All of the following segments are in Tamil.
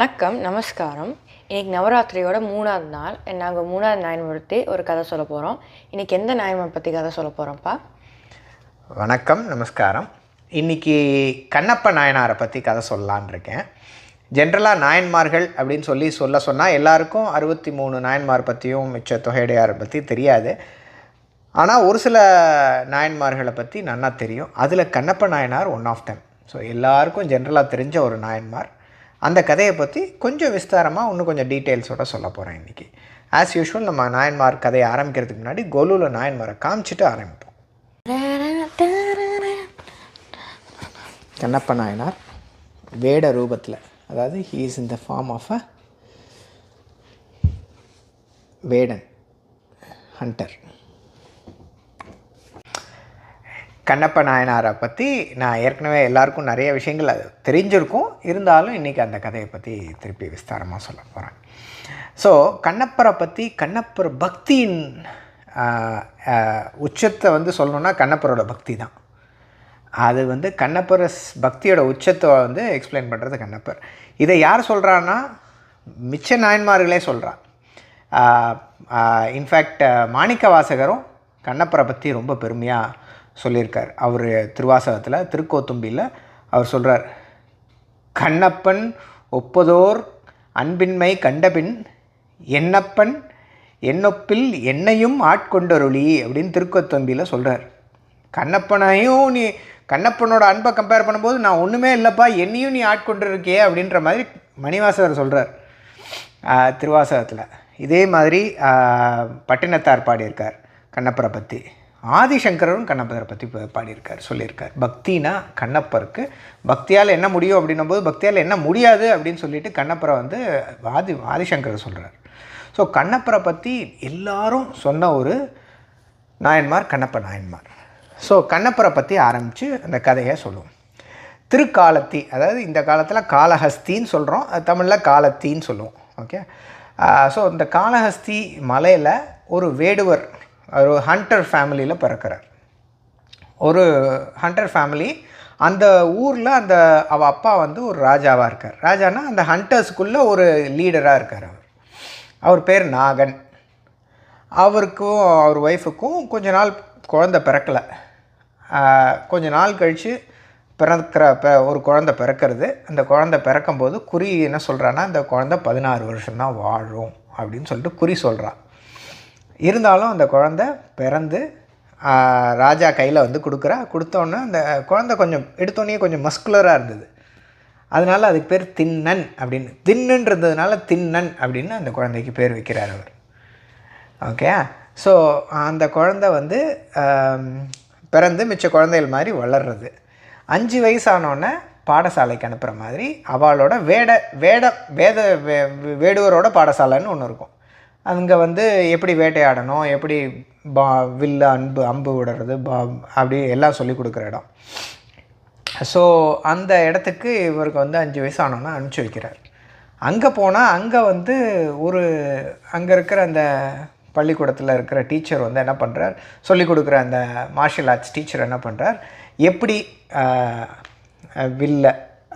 வணக்கம், நமஸ்காரம். இன்னைக்கு நவராத்திரியோட 3வது நாள். நாங்கள் 3வது நாயன்மார்த்தி ஒரு கதை சொல்ல போகிறோம். இன்றைக்கி எந்த நாயன்மார் பற்றி கதை சொல்ல போகிறோம்ப்பா? வணக்கம், நமஸ்காரம். இன்றைக்கி கண்ணப்ப நாயனாரை பற்றி கதை சொல்லலான் இருக்கேன். ஜென்ரலாக நாயன்மார்கள் அப்படின்னு சொன்னால் எல்லாருக்கும் 63 நாயன்மார் பற்றியும் மிச்ச தொகையடையாரை பற்றி தெரியாது. ஆனால் ஒரு சில நாயன்மார்களை பற்றி நன்னா தெரியும். அதில் Kannappa Nayanar one of them. So எல்லாருக்கும் ஜென்ரலாக தெரிஞ்ச ஒரு நாயன்மார். அந்த கதையை பற்றி கொஞ்சம் விஸ்தாரமாக இன்னும் கொஞ்சம் டீட்டெயில்ஸோடு சொல்ல போகிறேன் இன்றைக்கி. ஆஸ் யூஷுவல் நம்ம நாயன்மார் கதையை ஆரம்பிக்கிறதுக்கு முன்னாடி கோலூவில் நாயன்மாரை காமிச்சிட்டு ஆரம்பிப்போம். கண்ணப்ப நாயனார் வேட ரூபத்தில், அதாவது he is in the form of a வேடன், ஹண்டர். கண்ணப்ப நாயனாரை பற்றி நான் ஏற்கனவே எல்லாருக்கும் நிறைய விஷயங்கள் அது தெரிஞ்சிருக்கும். இருந்தாலும் இன்றைக்கி அந்த கதையை பற்றி திருப்பி விஸ்தாரமாக சொல்ல போகிறேன். ஸோ கண்ணப்பரை பற்றி, கண்ணப்பர் பக்தியின் உச்சத்தை சொல்லணுன்னா கண்ணப்பரோட பக்தி தான். அது கண்ணப்பர் பக்தியோட உச்சத்தை எக்ஸ்பிளைன் பண்ணுறது கண்ணப்பர். இதை யார் சொல்கிறான்னா மிச்ச நாயன்மார்களே சொல்கிறா. இன்ஃபேக்ட் மாணிக்க வாசகரும் கண்ணப்பரை பற்றி ரொம்ப பெருமையாக சொல்லியிருக்கார். அவர் திருவாசகத்தில் திருக்கோத்தும்பியில் அவர் சொல்கிறார், கண்ணப்பன் ஒப்பதோர் அன்பின்மை கண்டபின் என்னப்பன் என்னொப்பில் என்னையும் ஆட்கொண்டருளி அப்படின்னு திருக்கோத்தும்பியில் சொல்கிறார். கண்ணப்பனோட அன்பை கம்பேர் பண்ணும்போது நான் ஒன்றுமே இல்லைப்பா, என்னையும் நீ ஆட்கொண்டிருக்கே அப்படின்ற மாதிரி மணிவாசகர் சொல்கிறார் திருவாசகத்தில். இதே மாதிரி பட்டினத்தார் பாடியிருக்கார் கண்ணப்பரை பற்றி. ஆதிசங்கரும் கண்ணப்பரை பற்றி பாடியிருக்கார், சொல்லியிருக்கார். பக்தினா கண்ணப்பருக்கு பக்தியால் என்ன முடியும் அப்படின்னும்போது பக்தியால் என்ன முடியாது அப்படின்னு சொல்லிட்டு கண்ணப்பரை ஆதிசங்கர் சொல்கிறார். ஸோ கண்ணப்பரை பற்றி எல்லாரும் சொன்ன ஒரு நாயன்மார் கண்ணப்ப நாயன்மார். ஸோ கண்ணப்பரை பற்றி ஆரம்பித்து அந்த கதையை சொல்லுவோம். திருக்காலத்தி, அதாவது இந்த காலத்தில் காளஹஸ்தின்னு சொல்கிறோம், தமிழில் காலத்தின்னு சொல்லுவோம். ஓகே. ஸோ இந்த காளஹஸ்தி மலையில் ஒரு வேடுவர், ஒரு ஹண்டர் ஃபேமிலியில் பிறக்கிறார். ஒரு ஹண்டர் ஃபேமிலி. அந்த ஊரில் அவள் அப்பா ஒரு ராஜாவாக இருக்கார். ராஜானா அந்த ஹண்டர்ஸுக்குள்ளே ஒரு லீடராக இருக்கார். அவர் பேர் நாகன். அவருக்கும் அவர் ஒய்ஃபுக்கும் கொஞ்ச நாள் குழந்தை பிறக்கலை. கொஞ்ச நாள் கழித்து ஒரு குழந்தை பிறக்கிறது. அந்த குழந்தை பிறக்கும்போது குறி என்ன சொல்கிறான்னா, அந்த குழந்தை 16 வருஷம்தான் வாழும் அப்படின்னு சொல்லிட்டு குறி சொல்கிறான். இருந்தாலும் அந்த குழந்தை பிறந்து ராஜா கையில் கொடுத்தோன்னே அந்த குழந்தை கொஞ்சம் எடுத்தோன்னே கொஞ்சம் மஸ்குலராக இருந்தது. அதனால் அதுக்கு பேர் தின்னன் அப்படின்னு, தின்னுன்றதுனால தின்னன் அப்படின்னு அந்த குழந்தைக்கு பேர் வைக்கிறார் அவர். ஓகே. ஸோ அந்த குழந்தை பிறந்து மிச்ச குழந்தைகள் மாதிரி வளர்றது. 5 வயசானோடனே பாடசாலைக்கு அனுப்புகிற மாதிரி அவளோட வேடுவரோட பாடசாலைன்னு ஒன்று இருக்கும். அங்கே எப்படி வேட்டையாடணும், எப்படி வில்ல அம்பு விடுறது, அப்படி எல்லாம் சொல்லி கொடுக்குற இடம். ஸோ அந்த இடத்துக்கு இவருக்கு 5 வயசு ஆனோன்னா அனுப்பிச்சி வைக்கிறார். அங்கே போனால் அங்கே அங்கே இருக்கிற அந்த பள்ளிக்கூடத்தில் இருக்கிற டீச்சர் என்ன பண்ணுறார், சொல்லிக் கொடுக்குற அந்த மார்ஷியல் ஆர்ட்ஸ் டீச்சர் என்ன பண்ணுறார், எப்படி வில்ல,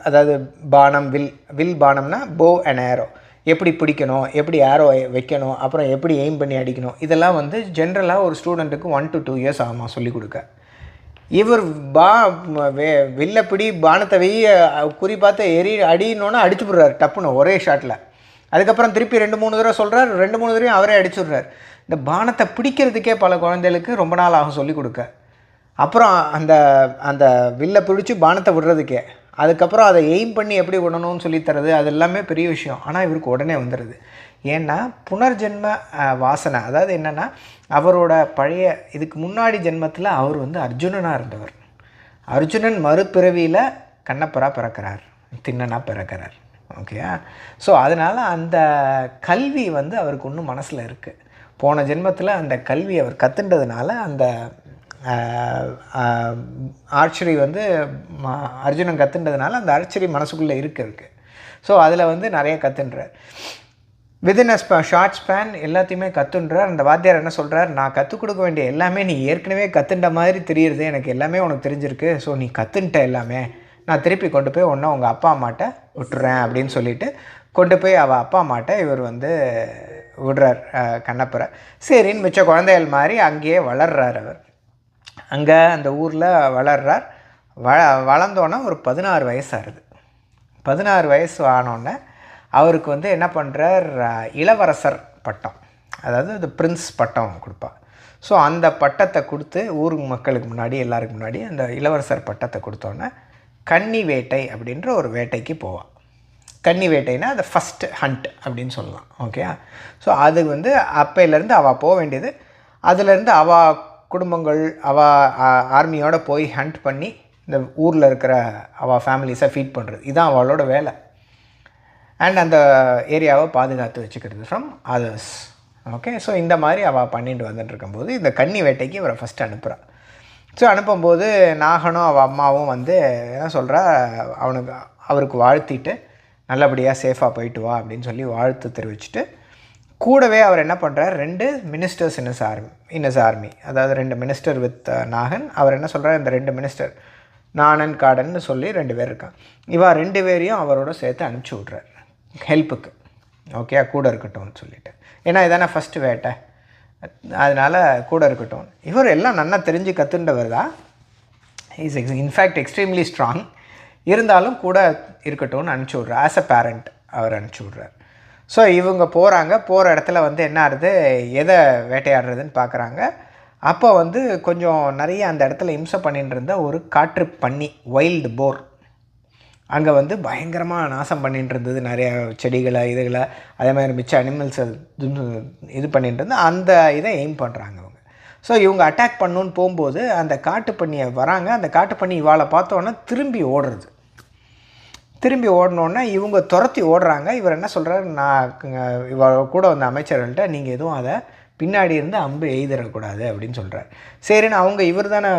அதாவது பானம், வில் பானம்னா போ அண்ட் ஏரோ, எப்படி பிடிக்கணும், எப்படி ஏரோ வைக்கணும், அப்புறம் எப்படி எய்ம் பண்ணி அடிக்கணும், இதெல்லாம் ஜென்ரலாக ஒரு ஸ்டூடெண்ட்டுக்கு 1 to 2 years ஆகுமா சொல்லிக் கொடுக்க. இவர் வில்லப்பிடி பானத்தை குறி பார்த்து அடினோன்னா அடிச்சு விட்றாரு டப்புன்னு ஒரே ஷாட்டில். அதுக்கப்புறம் திருப்பி 2-3 தடவை சொல்கிறார், 2-3 தடவையும் அவரே அடிச்சுடுறார். இந்த பானத்தை பிடிக்கிறதுக்கே பல குழந்தைகளுக்கு ரொம்ப நாள் ஆகும் சொல்லிக் கொடுக்க. அப்புறம் அந்த வில்லை பிடிச்சி பானத்தை விடுறதுக்கே, அதுக்கப்புறம் அதை எய்ம் பண்ணி எப்படி விடணும்னு சொல்லித்தரது, அது எல்லாமே பெரிய விஷயம். ஆனால் இவருக்கு உடனே வந்துடுது. ஏன்னா புனர்ஜென்ம வாசனை, அதாவது என்னென்னா அவரோட பழைய இதுக்கு முன்னாடி ஜென்மத்தில் அவர் அர்ஜுனனாக இருந்தவர். அர்ஜுனன் மறுபிறவியில் கண்ணப்பராக பிறக்கிறார், தின்னனாக பிறக்கிறார். ஓகே. ஸோ அதனால் அந்த கல்வி அவருக்கு இன்னும் மனசில் இருக்குது. போன ஜென்மத்தில் அந்த கல்வி அவர் கற்றுன்றதுனால அந்த ஆர்ச்சரி அர்ஜுனன் கற்றுன்றதுனால அந்த ஆர்ச்சரி மனசுக்குள்ளே இருக்கு. ஸோ அதில் நிறைய கற்றுன்றார். வித்தின் அ ஷார்ட் ஸ்பேன் எல்லாத்தையுமே கற்றுன்றார். அந்த வாத்தியார் என்ன சொல்கிறார், நான் கற்றுக் கொடுக்க வேண்டிய எல்லாமே நீ ஏற்கனவே கற்றுண்ட மாதிரி தெரியுது, எனக்கு எல்லாமே உனக்கு தெரிஞ்சிருக்கு, ஸோ நீ கற்றுன்ட்ட எல்லாமே, நான் திருப்பி கொண்டு போய் உங்கள் அப்பா அம்மாட்ட விட்டுறேன் அப்படின்னு சொல்லிட்டு கொண்டு போய் அவள் அப்பா அம்மாட்ட இவர் வந்து விடுறார் கண்ணப்புரை. சரின்னு மிச்ச குழந்தைகள் மாதிரி அங்கேயே வளர்றார். அவர் அங்கே அந்த ஊரில் வளர்றார். வளர்ந்தோன்னே ஒரு 16 வயசு ஆகுது. 16 வயசு ஆனோடனே அவருக்கு வந்து என்ன பண்ணுறார், இளவரசர் பட்டம், அதாவது இந்த பிரின்ஸ் பட்டம் கொடுப்பாள். ஸோ அந்த பட்டத்தை கொடுத்து ஊர் மக்களுக்கு முன்னாடி எல்லாருக்கு முன்னாடி அந்த இளவரசர் பட்டத்தை கொடுத்தோன்னே கன்னி வேட்டை அப்படின்ற ஒரு வேட்டைக்கு போவாள். கன்னி வேட்டைனா அது ஃபஸ்ட்டு ஹண்ட் அப்படின்னு சொல்லலாம். ஓகே. ஸோ அது வந்து அப்பையிலேருந்து அவள் போக வேண்டியது. அதுலேருந்து அவள் குடும்பங்கள் அவள் ஆர்மியோடு போய் ஹண்ட் பண்ணி இந்த ஊரில் இருக்கிற அவள் ஃபேமிலிஸை ஃபீட் பண்ணுறது, இதுதான் அவளோட வேலை. அண்ட் அந்த ஏரியாவை பாதுகாத்து வச்சுக்கிறது ஃப்ரம் அதர்ஸ். ஓகே. ஸோ இந்த மாதிரி அவள் பண்ணிட்டு வந்துட்டு இருக்கும்போது இந்த கன்னி வேட்டைக்கு அவரை ஃபஸ்ட்டு அனுப்புகிறாள். ஸோ அனுப்பும்போது நாகனும் அவள் அம்மாவும் வந்து என்ன சொல்கிறா, அவருக்கு வாழ்த்திட்டு நல்லபடியாக சேஃபாக போயிட்டு வா அப்படின்னு சொல்லி வாழ்த்து தெரிவிச்சுட்டு, கூடவே அவர் என்ன பண்ணுறார், 2 மினிஸ்டர்ஸ் இன் இஸ் ஆர்மி, அதாவது 2 மினிஸ்டர் வித் நாகன். அவர் என்ன சொல்கிறார், இந்த 2 மினிஸ்டர் நாணன் காடன்னு சொல்லி 2 பேர் இருக்காங்க. இவா 2 பேரையும் அவரோட சேர்த்து அனுப்பிச்சி விட்றார் ஹெல்ப்புக்கு. ஓகே, கூட இருக்கட்டும்னு சொல்லிவிட்டு. ஏன்னா இதானே ஃபஸ்ட்டு வேட்டை, அதனால் கூட இருக்கட்டும். இவர் எல்லாம் நல்லா தெரிஞ்சு கற்றுண்டவர் தான். Is in fact extremely strong. இருந்தாலும் கூட இருக்கட்டும்னு அனுப்பிச்சி விட்றார். ஆஸ் அ பேரண்ட் அவர் அனுப்பிச்சி விட்றார். ஸோ இவங்க போகிற இடத்துல வந்து என்ன ஆகுது, எதை வேட்டையாடுறதுன்னு பார்க்குறாங்க. அப்போ வந்து கொஞ்சம் நிறைய அந்த இடத்துல இம்சை பண்ணிட்டு இருந்த ஒரு காற்று பன்னி, வைல்டு போர், அங்கே வந்து பயங்கரமாக நாசம் பண்ணிட்டு இருந்தது. நிறைய செடிகளை இதுகளை அதே மாதிரி மிச்ச அனிமல்ஸை இது பண்ணிட்டு இருந்து அந்த இதை எய்ம் பண்ணுறாங்க அவங்க. ஸோ இவங்க அட்டாக் பண்ணணுன்னு போகும்போது அந்த காட்டுப்பண்ணியை வராங்க. அந்த காட்டுப்பண்ணி இவாளை பார்த்தோன்னே திரும்பி ஓடினோன்னே இவங்க துரத்தி ஓடுறாங்க. இவர் என்ன சொல்கிறார், நான் இவள் கூட வந்த அமைச்சர்கள்ட்ட நீங்கள் எதுவும் அதை பின்னாடி இருந்து அம்பு எய்திடக்கூடாது அப்படின்னு சொல்கிறார். சரின்னு அவங்க இவர் தானே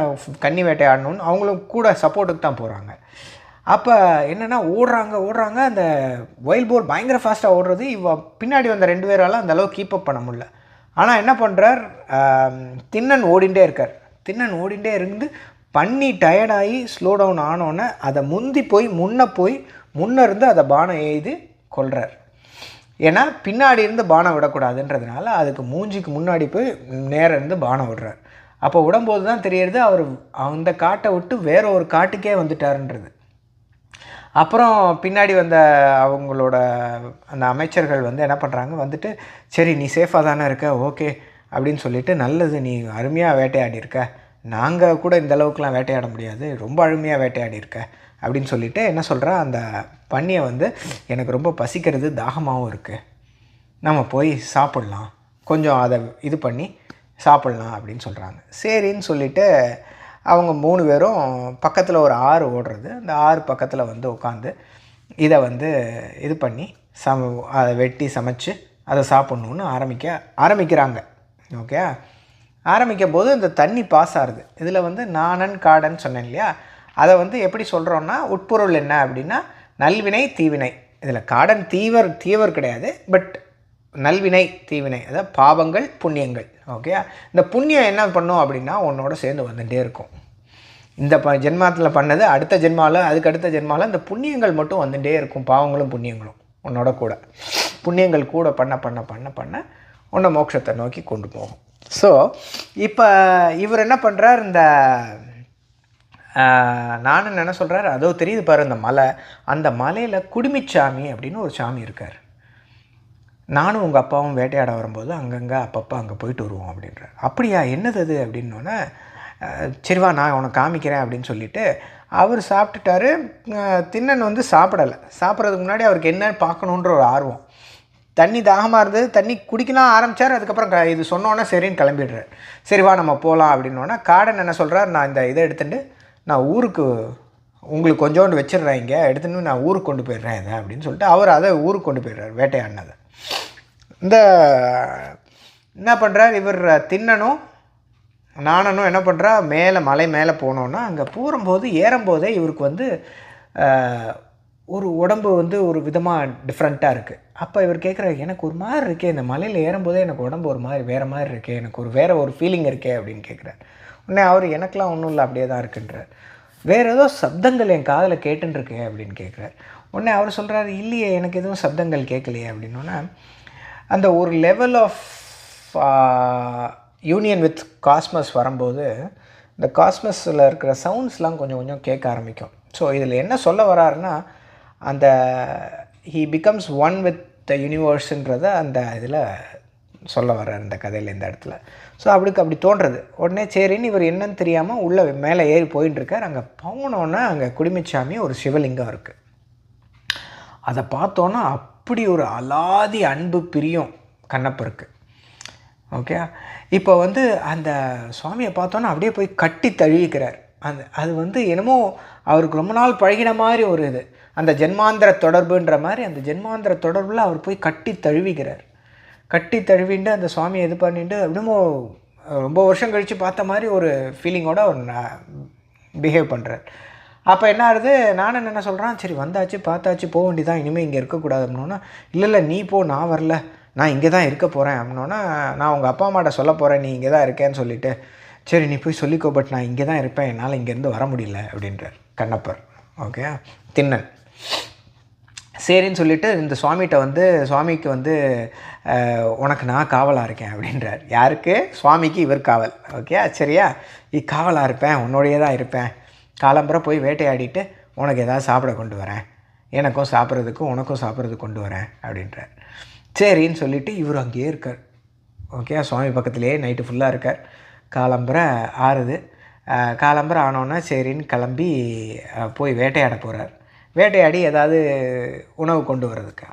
கன்னி வேட்டை ஆடணுன்னு அவங்களும் கூட சப்போர்ட்டுக்கு தான் போகிறாங்க. அப்போ என்னென்னா ஓடுறாங்க. அந்த வைல்ட் போர் பயங்கர ஃபாஸ்ட்டாக ஓடுறது. பின்னாடி வந்த 2 பேரால் அந்த அளவு கீப்பப் பண்ண முடியல. ஆனால் என்ன பண்ணுறார், திண்ணன் ஓடிண்டே இருக்கார். திண்ணன் ஓடிண்டே இருந்து பண்ணி டயர்டாகி ஸ்லோ டவுன் ஆனோன்னே அதை முன்னே இருந்து அதை பானம் எய்து கொள்கிறார். ஏன்னா பின்னாடி இருந்து பானம் விடக்கூடாதுன்றதுனால அதுக்கு மூஞ்சிக்கு முன்னாடி போய் நேரம் இருந்து பானம் விடுறார். அப்போ விடும்போது தான் தெரியறது அவர் அந்த காட்டை விட்டு வேற ஒரு காட்டுக்கே வந்துட்டாருன்றது. அப்புறம் பின்னாடி வந்த அவங்களோட அந்த அமைச்சர்கள் வந்து என்ன பண்ணுறாங்க, வந்துட்டு சரி நீ சேஃபாக தானே இருக்க, ஓகே அப்படின்னு சொல்லிட்டு, நல்லது நீ அருமையாக வேட்டையாடி இருக்க, நாங்கள் கூட இந்த அளவுக்குலாம் வேட்டையாட முடியாது, ரொம்ப அருமையாக வேட்டையாடி இருக்க அப்படின்னு சொல்லிவிட்டு என்ன சொல்கிறா, அந்த பன்னியை வந்து எனக்கு ரொம்ப பசிக்கிறது தாகமாகவும் இருக்குது, நம்ம போய் சாப்பிட்லாம், கொஞ்சம் அதை இது பண்ணி சாப்பிட்லாம் அப்படின்னு சொல்கிறாங்க. சரின்னு சொல்லிவிட்டு அவங்க 3 பேரும் பக்கத்தில் ஒரு ஆறு ஓடுறது, அந்த ஆறு பக்கத்தில் வந்து உட்காந்து இதை வந்து இது பண்ணி அதை வெட்டி சமைச்சு அதை சாப்பிட்ணுன்னு ஆரம்பிக்கிறாங்க. ஓகே. ஆரம்பிக்கும் போது இந்த தண்ணி பாஸ் ஆகுது. இதில் வந்து நாணன் காடன் சொன்னேன் இல்லையா, அதை வந்து எப்படி சொல்கிறோன்னா உட்பொருள் என்ன அப்படின்னா நல்வினை தீவினை. இதில் காடன் தீவர் கிடையாது, பட் நல்வினை தீவினை, அதாவது பாவங்கள் புண்ணியங்கள். ஓகே. இந்த புண்ணியம் என்ன பண்ணும் அப்படின்னா உன்னோட சேர்ந்து வந்துகிட்டே இருக்கும். இந்த ஜென்மத்தில் பண்ணது அடுத்த ஜென்மாவில் அதுக்கு அடுத்த ஜென்மாவில் இந்த புண்ணியங்கள் மட்டும் வந்துகிட்டே இருக்கும். பாவங்களும் புண்ணியங்களும் உன்னோட கூட புண்ணியங்கள் கூட பண்ண உன்னை மோட்சத்தை நோக்கி கொண்டு போகும். ஸோ இப்போ இவர் என்ன பண்ணுறார், இந்த நானும் என்ன சொல்கிறார், அதோ தெரியுது பாரு அந்த மலை, அந்த மலையில் குடுமிச்சாமி அப்படின்னு ஒரு சாமி இருக்கார். நானும் உங்கள் அப்பாவும் வேட்டையாட வரும்போது அங்கங்கே அப்பப்போ அங்கே போயிட்டு வருவோம் அப்படின்றார். அப்படியா, என்னது அது அப்படின்னோடனே, சரிவா நான் உனக்கு காமிக்கிறேன் அப்படின்னு சொல்லிவிட்டு அவர் சாப்பிட்டுட்டாரு. திண்ணன் வந்து சாப்பிட்றதுக்கு முன்னாடி அவருக்கு என்னன்னு பார்க்கணுன்ற ஒரு ஆர்வம், தண்ணி தாகமாக இருந்தது, தண்ணி குடிக்கலாம் ஆரம்பித்தார். அதுக்கப்புறம் இது சொன்னோன்னே சரின்னு கிளம்பிடுறார். சரிவா நம்ம போகலாம் அப்படின்னோடனே காடன் என்ன சொல்கிறார், நான் இந்த இதை எடுத்துகிட்டு நான் ஊருக்கு உங்களுக்கு கொஞ்சோண்டு வச்சிடுறேன், இங்கே எடுத்துன்னு நான் ஊருக்கு கொண்டு போயிடுறேன் இதை அப்படின்னு சொல்லிட்டு அவர் அதை ஊருக்கு கொண்டு போயிடுறார் வேட்டையாடினதை. இந்த என்ன பண்ணுறார் இவர், திண்ணனும் நாணனும் என்ன பண்ணுறா, மலை மேலே போனோன்னா அங்கே ஏறும்போதே இவருக்கு வந்து ஒரு உடம்பு வந்து ஒரு விதமாக டிஃப்ரெண்ட்டாக இருக்குது. அப்போ இவர் கேட்குறாரு, எனக்கு ஒரு மாதிரி இருக்கே, இந்த மலையில் ஏறும்போதே எனக்கு உடம்பு ஒரு மாதிரி வேறு மாதிரி இருக்கே, எனக்கு வேறு ஒரு ஃபீலிங் இருக்கே அப்படின்னு கேட்குறாரு. உடனே அவர் எனக்கெலாம் ஒன்றும் இல்லை அப்படியே தான் இருக்குன்றார். வேறு ஏதோ சப்தங்கள் என் காதில் கேட்டுருக்கே அப்படின்னு கேட்குறார். உடனே அவர் சொல்கிறாரு, இல்லையே எனக்கு எதுவும் சப்தங்கள் கேட்கலையே அப்படின்னோன்னா, அந்த ஒரு level of union with cosmos வரும்போது இந்த காஸ்மஸில் இருக்கிற சவுண்ட்ஸ்லாம் கொஞ்சம் கொஞ்சம் கேட்க ஆரம்பிக்கும். ஸோ இதில் என்ன சொல்ல வராருன்னா, அந்த he becomes one with the யூனிவர்ஸுன்றத அந்த இதில் சொல்ல வர்றார் இந்த கதையில், இந்த இடத்துல. ஸோ அப்படி தோன்றுறது. உடனே சரின்னு இவர் என்னன்னு தெரியாமல் உள்ளே மேலே ஏறி போயின்ட்டுருக்கார். அங்கே போனோன்னா அங்கே குடுமிச்சாமி ஒரு சிவலிங்கம் இருக்குது. அதை பார்த்தோன்னா அப்படி ஒரு அலாதி அன்பு பிரியம் கண்ணப்பருக்கு. ஓகே, இப்போ வந்து அந்த சுவாமியை பார்த்தோன்னா அப்படியே போய் கட்டி தழுவிக்கிறார். அது என்னமோ அவருக்கு ரொம்ப நாள் பழகின மாதிரி ஒரு இது, அந்த ஜென்மாந்திர தொடர்புன்ற மாதிரி அந்த ஜென்மாந்திர தொடர்பில் அவர் போய் கட்டி தழுவிக்கிறார். கட்டி தழுவிண்டு அந்த சுவாமியை இது பண்ணிட்டு அப்படிமோ ரொம்ப வருஷம் கழித்து பார்த்த மாதிரி ஒரு ஃபீலிங்கோடு அவர் பிஹேவ் பண்ணுறார். அப்போ என்ன ஆகுது, நானும் என்ன சொல்கிறான், சரி வந்தாச்சு பார்த்தாச்சு போக வேண்டியதான், இனிமேல் இங்கே இருக்கக்கூடாது அப்படின்னோன்னா, இல்லை நீ போ, நான் வரல, நான் இங்கே தான் இருக்க போகிறேன் அப்படின்னோன்னா, நான் உங்கள் அப்பா அம்மாட்ட சொல்ல போகிறேன் நீ இங்கே தான் இருக்கேன்னு சொல்லிவிட்டு, சரி நீ போய் சொல்லிக்கோ, பட் நான் இங்கே தான் இருப்பேன், என்னால் இங்கேருந்து வர முடியல அப்படின்றார் கண்ணப்பர். ஓகே, திண்ணன் சரின்னு சொல்லிவிட்டு இந்த சுவாமிக்கு உனக்கு நான் காவலாக இருக்கேன் அப்படின்றார். யாருக்கு? சுவாமிக்கு இவர் காவல். ஓகே, சரியா, காவலாக இருப்பேன், உன்னோடையே தான் இருப்பேன், காலம்புரை போய் வேட்டையாடிட்டு உனக்கு எதாவது சாப்பிட கொண்டு வரேன், எனக்கும் சாப்பிட்றதுக்கு உனக்கும் சாப்பிட்றதுக்கு கொண்டு வரேன் அப்படின்றார். சரின்னு சொல்லிவிட்டு இவர் அங்கேயே இருக்கார். ஓகே, சுவாமி பக்கத்துலேயே நைட்டு ஃபுல்லாக இருக்கார். காலம்புரை ஆறுது. காலம்புரை ஆனோன்னா சரின்னு கிளம்பி போய் வேட்டையாட போகிறார். வேட்டையாடி ஏதாவது உணவு கொண்டு வர்றதுக்கா.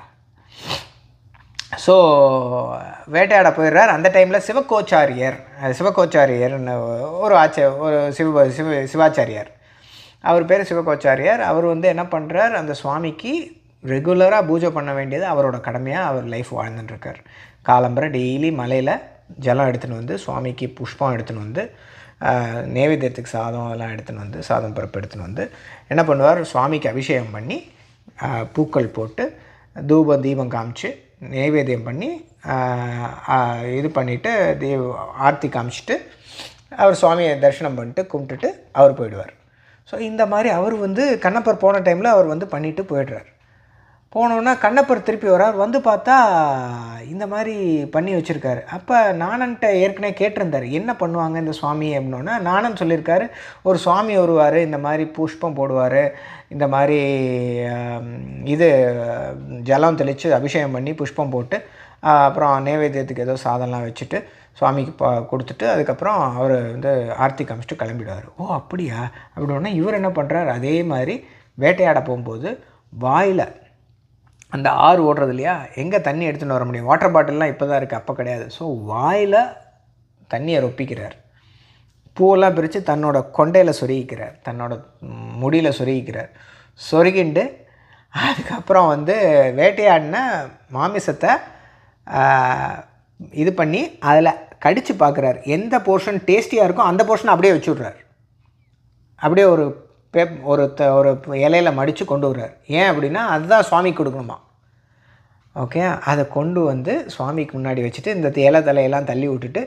ஸோ வேட்டையாட போயிடுறார். அந்த டைமில் சிவகோச்சாரியர்னு ஒரு சிவாச்சாரியார், அவர் பேர் சிவகோச்சாரியார். அவர் என்ன பண்ணுறார், அந்த சுவாமிக்கு ரெகுலராக பூஜை பண்ண வேண்டியது அவரோட கடமையாக அவர் லைஃப் வாழ்ந்துட்டுருக்கார். காலம்பரை டெய்லி மலையில் ஜலம் எடுத்துன்னு வந்து சுவாமிக்கு புஷ்பம் எடுத்துன்னு வந்து நைவேத்தியத்துக்கு சாதம் அதெல்லாம் எடுத்துன்னு வந்து சாதம் பருப்பு எடுத்துன்னு வந்து என்ன பண்ணுவார், சுவாமிக்கு அபிஷேகம் பண்ணி பூக்கள் போட்டு தீபம் காமிச்சு நைவேத்தியம் பண்ணி இது பண்ணிவிட்டு ஆர்த்தி காமிச்சிட்டு அவர் சுவாமியை தரிசனம் பண்ணிட்டு கும்பிட்டுட்டு அவர் போயிடுவார். ஸோ இந்த மாதிரி அவர் கண்ணப்பர் போன டைமில் அவர் பண்ணிவிட்டு போயிடுறார். போனோன்னா கண்ணப்பர் திருப்பி வரார். பார்த்தா இந்த மாதிரி பண்ணி வச்சுருக்காரு. அப்போ நானன்ட்ட ஏற்கனவே கேட்டிருந்தார் என்ன பண்ணுவாங்க இந்த சுவாமி அப்படின்னோன்னா, நானன் சொல்லியிருக்காரு, ஒரு சுவாமி வருவார், இந்த மாதிரி புஷ்பம் போடுவார், இந்த மாதிரி இது ஜலம் தெளித்து அபிஷேகம் பண்ணி புஷ்பம் போட்டு அப்புறம் நைவேத்தியத்துக்கு ஏதோ சாதம்லாம் வச்சுட்டு சுவாமிக்கு கொடுத்துட்டு அதுக்கப்புறம் அவர் ஆர்த்தி காமிச்சிட்டு கிளம்பிடுவார். ஓ அப்படியா அப்படின்னா இவர் என்ன பண்ணுறார், அதே மாதிரி வேட்டையாட போகும்போது வாயில் அந்த ஆறு ஓடுறது இல்லையா, எங்கே தண்ணி எடுத்துகிட்டு வர முடியும், வாட்டர் பாட்டில்லாம் இப்போ தான் இருக்குது, அப்போ கிடையாது. ஸோ வாயில் தண்ணியை ரொப்பிக்கிறார். பூவெல்லாம் பிரித்து தன்னோட கொண்டையில் சொருகிக்கிறார், தன்னோட முடியில் சொருகிக்கிறார். சொருகிண்டு அதுக்கப்புறம் வேட்டையாடின மாமிசத்தை இது பண்ணி அதில் கடித்து பார்க்குறார். எந்த போர்ஷன் டேஸ்டியாக இருக்கோ அந்த போர்ஷனை அப்படியே வச்சுட்றார். அப்படியே ஒரு ஒரு இலையில் மடித்து கொண்டு வர்றார். ஏன் அப்படின்னா அதுதான் சுவாமிக்கு கொடுக்கணுமா. ஓகே, அதை கொண்டு சுவாமிக்கு முன்னாடி வச்சுட்டு இந்த இலை தலையெல்லாம் தள்ளி விட்டுட்டு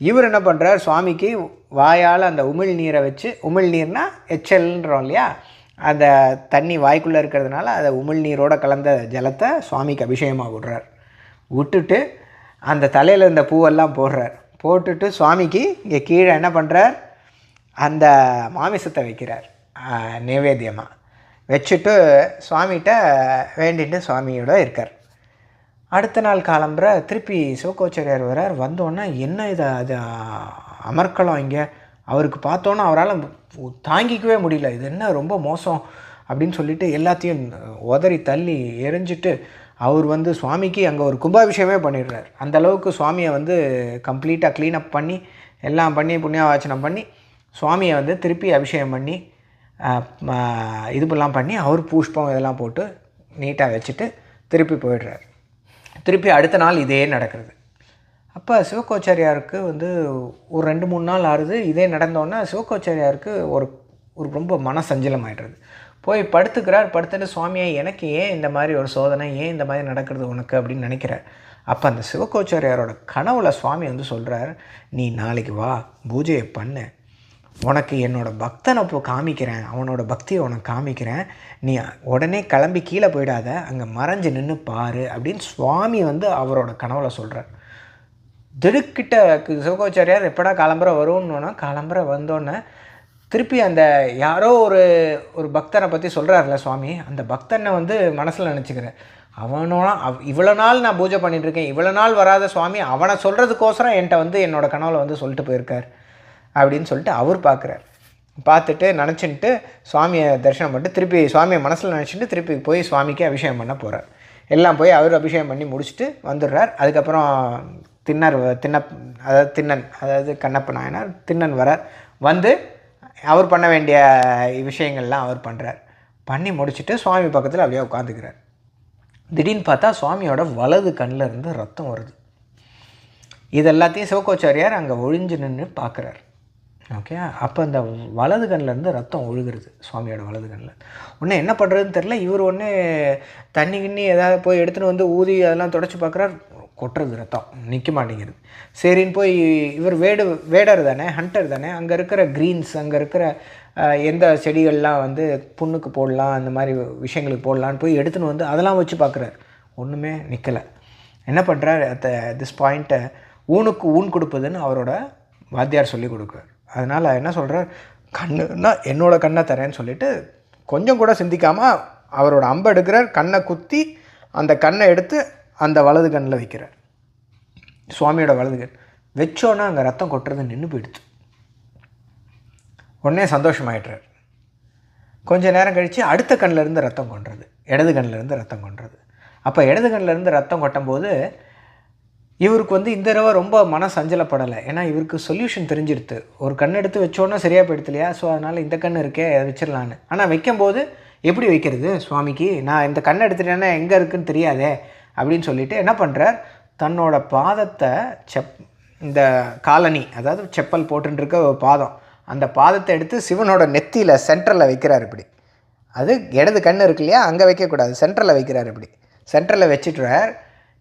இவர் என்ன பண்ணுறார், சுவாமிக்கு வாயால் அந்த உமிழ்நீரை வச்சு, உமிழ்நீர்னால் எச்சல்ன்றோம் இல்லையா, அந்த தண்ணி வாய்க்குள்ளே இருக்கிறதுனால அதை உமிழ்நீரோடு கலந்த ஜலத்தை சுவாமிக்கு அபிஷேகமாக விடுறார். விட்டுட்டு அந்த தலையில் இருந்த பூவெல்லாம் போடுறார். போட்டுட்டு சுவாமிக்கு இங்கே கீழே என்ன பண்ணுறார், அந்த மாமிசத்தை வைக்கிறார் நைவேத்தியமாக வச்சுட்டு சுவாமிகிட்ட வேண்டிட்டு சுவாமியோட இருக்கார். அடுத்த நாள் காலம்புற திருப்பி சிவகோச்சாரியார் வரார். வந்தோன்னே என்ன இதை அது அமர்க்கலாம் இங்கே, அவருக்கு பார்த்தோன்னா அவரால் தாங்கிக்கவே முடியல, இது என்ன ரொம்ப மோசம் அப்படின்னு சொல்லிட்டு எல்லாத்தையும் உதறி தள்ளி எரிஞ்சிட்டு அவர் சுவாமிக்கு அங்கே ஒரு கும்பாபிஷேகமே பண்ணிடுறார். அந்தளவுக்கு சுவாமியை கம்ப்ளீட்டாக க்ளீனப் பண்ணி எல்லாம் பண்ணி புண்ணியாவாச்சனம் பண்ணி சுவாமியை திருப்பி அபிஷேகம் பண்ணி இதுபெல்லாம் பண்ணி அவர் புஷ்பம் இதெல்லாம் போட்டு நீட்டாக வச்சுட்டு திருப்பி போயிடுறார். திருப்பி அடுத்த நாள் இதே நடக்கிறது. அப்போ சிவகோச்சாரியாருக்கு ஒரு 2-3 நாள் ஆறுது. இதே நடந்தோன்னா சிவகோச்சாரியாருக்கு ஒரு ரொம்ப மனசஞ்சலம் ஆகிடுறது. போய் படுத்துக்கிறார். படுத்துட்டு சுவாமியை எனக்கு ஏன் இந்த மாதிரி ஒரு சோதனை, ஏன் இந்த மாதிரி நடக்கிறது உனக்கு அப்படின்னு நினைக்கிறார். அப்போ அந்த சிவகோச்சாரியாரோட கனவுல சுவாமி சொல்கிறார், நீ நாளைக்கு வா, பூஜையை பண்ணு, உனக்கு என்னோடய பக்தனை இப்போ காமிக்கிறேன், அவனோட பக்தியை உனக்கு காமிக்கிறேன், நீ உடனே கிளம்பி கீழே போயிடாத, அங்கே மறைஞ்சு நின்று பாரு அப்படின்னு சுவாமி வந்து அவரோட கனவுல சொல்கிறார். திடுக்கிட்ட சிவகோச்சாரியார் எப்படா கிளம்புற வரும்னோன்னா காலம்புற வந்தோன்னே திருப்பி அந்த யாரோ ஒரு பக்தனை பற்றி சொல்கிறார்ல சுவாமி, அந்த பக்தனை வந்து மனசில் நினச்சிக்கிறேன். இவ்வளோ நாள் நான் பூஜை பண்ணிட்டுருக்கேன், இவ்வளோ நாள் வராத சுவாமி அவனை சொல்கிறதுக்கோசரம் என்கிட்ட வந்து என்னோடய கனவுல வந்து சொல்லிட்டு போயிருக்கார் அப்படின்னு சொல்லிட்டு அவர் பார்க்குறார். பார்த்துட்டு நினச்சின்ட்டு சுவாமியை தரிசனம் பண்ணிட்டு திருப்பி சுவாமியை மனசில் நினச்சிட்டு திருப்பி போய் சுவாமிக்கு அபிஷேகம் பண்ண போகிறார். எல்லாம் போய் அவர் அபிஷேகம் பண்ணி முடிச்சுட்டு வந்துடுறார். அதுக்கப்புறம் திண்ணன் அதாவது கண்ணப்ப நாயனார் திண்ணன் வரார். வந்து அவர் பண்ண வேண்டிய விஷயங்கள்லாம் அவர் பண்ணுறார். பண்ணி முடிச்சுட்டு சுவாமி பக்கத்தில் அப்படியே உட்காந்துக்கிறார். திடீர்னு பார்த்தா சுவாமியோட வலது கண்ணில் இருந்து ரத்தம் வருது. இது எல்லாத்தையும் சிவகோச்சாரியார் அங்கே ஒழிஞ்சு நின்று பார்க்குறார். ஓகே, அப்போ அந்த வலது கண்ணிலேருந்து ரத்தம் ஒழுகுறது சுவாமியோட வலது கண்ணில். ஒன்று என்ன பண்ணுறதுன்னு தெரில. இவர் ஒன்று தண்ணி கிண்ணி ஏதாவது போய் எடுத்துகிட்டு வந்து ஊதி அதெல்லாம் தொடச்சி பார்க்குறார், கொட்டுறது ரத்தம் நிற்க மாட்டேங்கிறது. சரின்னு போய் இவர் வேடர் தானே, ஹண்டர் தானே, அங்கே இருக்கிற க்ரீன்ஸ், அங்கே இருக்கிற எந்த செடிகள்லாம் வந்து புண்ணுக்கு போடலாம் அந்த மாதிரி விஷயங்களுக்கு போடலான்னு போய் எடுத்துன்னு வந்து அதெல்லாம் வச்சு பார்க்குறாரு. ஒன்றுமே நிற்கலை. என்ன பண்ணுறார், திஸ் பாயிண்ட்டை ஊனுக்கு ஊன் கொடுப்பதுன்னு அவரோட வாத்தியார் சொல்லி கொடுக்குறார். அதனால் என்ன சொல்கிறார், கண்ணுன்னா என்னோடய கண்ணை தரேன்னு சொல்லிவிட்டு கொஞ்சம் கூட சிந்திக்காமல் அவரோட அம்பை எடுக்கிறார். கண்ணை குத்தி அந்த கண்ணை எடுத்து அந்த வலது கண்ணில் வைக்கிறார். சுவாமியோட வலது கண் வச்சோன்னா அங்கே ரத்தம் கொட்டுறது நின்று போயிடுச்சு. உடனே சந்தோஷமாயிடுறார். கொஞ்சம் நேரம் கழித்து அடுத்த கண்ணிலேருந்து ரத்தம் கொண்டுறது, இடது கண்ணிலேருந்து ரத்தம் கொண்டுறது. அப்போ இடது கண்ணிலேருந்து ரத்தம் கொட்டும்போது இவருக்கு வந்து இந்த தடவை ரொம்ப மன சஞ்சலப்படலை. ஏன்னா இவருக்கு சொல்யூஷன் தெரிஞ்சிடுது. ஒரு கண் எடுத்து வச்சோன்னா சரியாக போயிடுது இல்லையா, ஸோ அதனால் இந்த கண் இருக்கே அதை வச்சிடலான்னு. ஆனால் வைக்கும்போது எப்படி வைக்கிறது சுவாமிக்கு, நான் இந்த கண் எடுத்துட்டேன்னா எங்கே இருக்குதுன்னு தெரியாதே அப்படின்னு சொல்லிவிட்டு என்ன பண்ணுறார், தன்னோட பாதத்தை இந்த காலனி அதாவது செப்பல் போட்டுருக்க ஒரு பாதம், அந்த பாதத்தை எடுத்து சிவனோட நெத்தியில் சென்டரில் வைக்கிறார். இப்படி அது இடது கண் இருக்கு இல்லையா, அங்கே வைக்கக்கூடாது, சென்டரில் வைக்கிறார். இப்படி சென்டரில் வச்சுட்டுறார்.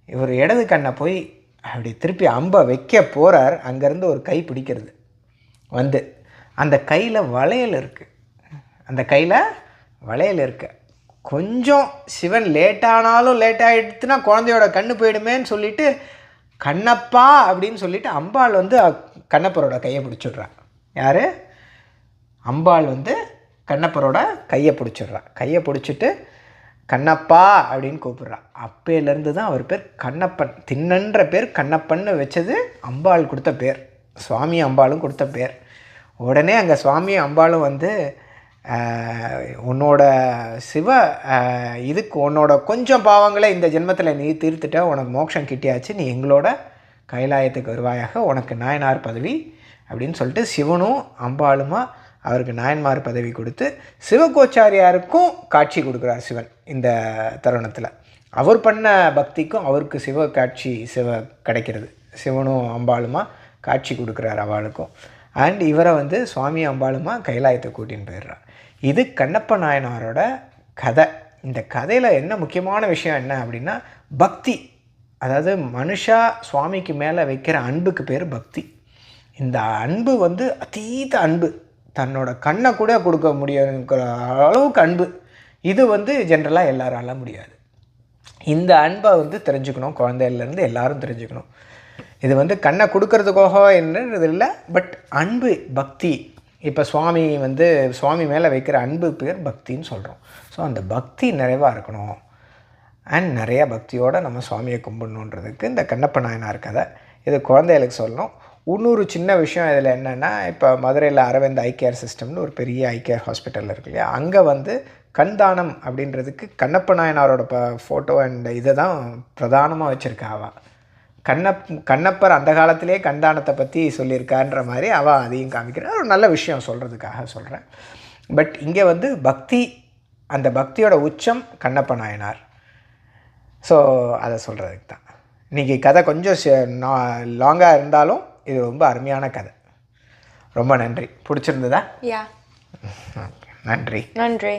இவர் இடது கண்ணை போய் அப்படி திருப்பி அம்பை வைக்க போகிறார். அங்கேருந்து ஒரு கை பிடிக்கிறது வந்து அந்த கையில் வளையல் இருக்குது. அந்த கையில் வளையல் இருக்கு. கொஞ்சம் சிவன் லேட்டானாலும் லேட் ஆகிடுச்சுன்னா குழந்தையோட கண்ணு போயிடுமேன்னு சொல்லிவிட்டு கண்ணப்பா அப்படின்னு சொல்லிவிட்டு அம்பாள் வந்து கண்ணப்பரோட கையை பிடிச்சிடுறா. யார், அம்பாள் வந்து கண்ணப்பரோட கையை பிடிச்சிடுறா. கையை பிடிச்சிட்டு கண்ணப்பா அப்படின்னு கூப்பிட்றா. அப்பையிலேருந்து தான் அவர் பேர் கண்ணப்பன். திண்ணன்ற பேர் கண்ணப்பன்னு வச்சது அம்பாள் கொடுத்த பேர், சுவாமி அம்பாளும் கொடுத்த பேர். உடனே அங்கே சுவாமி அம்பாளும் வந்து உன்னோட இதுக்கு உன்னோட கொஞ்சம் பாவங்களை இந்த ஜென்மத்தில் நீ தீர்த்துட்ட, உனக்கு மோட்சம் கிட்டியாச்சு, நீ எங்களோட கைலாயத்துக்கு வருவாயாக, உனக்கு நாயனார் பதவி அப்படின்னு சொல்லிட்டு சிவனும் அம்பாளுமா அவருக்கு நாயன்மார் பதவி கொடுத்து சிவகோச்சாரியாருக்கும் காட்சி கொடுக்குறார் சிவன். இந்த தருணத்தில் அவர் பண்ண பக்திக்கும் அவருக்கு சிவ கிடைக்கிறது. சிவனும் அம்பாளுமா காட்சி கொடுக்குறார் அவளுக்கும். அண்ட் இவரை வந்து சுவாமி அம்பாளுமா கைலாயத்தை கூட்டின்னு போயிடுறார். இது கண்ணப்ப நாயனாரோட கதை. இந்த கதையில் என்ன முக்கியமான விஷயம் என்ன அப்படின்னா பக்தி. அதாவது மனுஷா சுவாமிக்கு மேலே வைக்கிற அன்புக்கு பேர் பக்தி. இந்த அன்பு வந்து அதீத அன்பு, தன்னோட கண்ணை கூட கொடுக்க முடியாதுங்கிற அளவுக்கு அன்பு. இது வந்து ஜென்ரலாக எல்லாரால முடியாது. இந்த அன்பை வந்து தெரிஞ்சுக்கணும், குழந்தையிலேருந்து எல்லாரும் தெரிஞ்சுக்கணும். இது வந்து கண்ணை கொடுக்கறதுக்காக என்னது இல்லை, பட் அன்பு பக்தி. இப்போ சுவாமி மேலே வைக்கிற அன்பு பேர் பக்தின்னு சொல்கிறோம். ஸோ அந்த பக்தி நிறைவாக இருக்கணும். அண்ட் நிறைய பக்தியோடு நம்ம சுவாமியை கும்பிடணுன்றதுக்கு இந்த கண்ணப்ப நாயனார் கதை. இது குழந்தைகளுக்கு சொல்லணும். இன்னொரு சின்ன விஷயம் இதில் என்னென்னா, இப்போ மதுரையில் அரவிந்த் ஐ கேர் சிஸ்டம்னு ஒரு பெரிய ஐ கேர் ஹாஸ்பிட்டல் இருக்கு இல்லையா, அங்கே வந்து கண்தானம் அப்படின்றதுக்கு கண்ணப்ப நாயனாரோட ஃபோட்டோ அண்ட் இதை தான் பிரதானமாக வச்சுருக்கா. அவள் கண்ணப்பர் அந்த காலத்திலே கண்தானத்தை பற்றி சொல்லியிருக்கான்ற மாதிரி அவள் அதையும் காமிக்கிறார். ஒரு நல்ல விஷயம் சொல்கிறதுக்காக சொல்கிறேன். பட் இங்கே வந்து பக்தி, அந்த பக்தியோட உச்சம் கண்ணப்ப நாயனார். ஸோ அதை சொல்கிறதுக்கு தான் இன்றைக்கி கதை கொஞ்சம் லாங்காக இருந்தாலும் இது ரொம்ப அருமையான கதை. ரொம்ப நன்றி. பிடிச்சிருந்ததா? யா, நன்றி. நன்றி.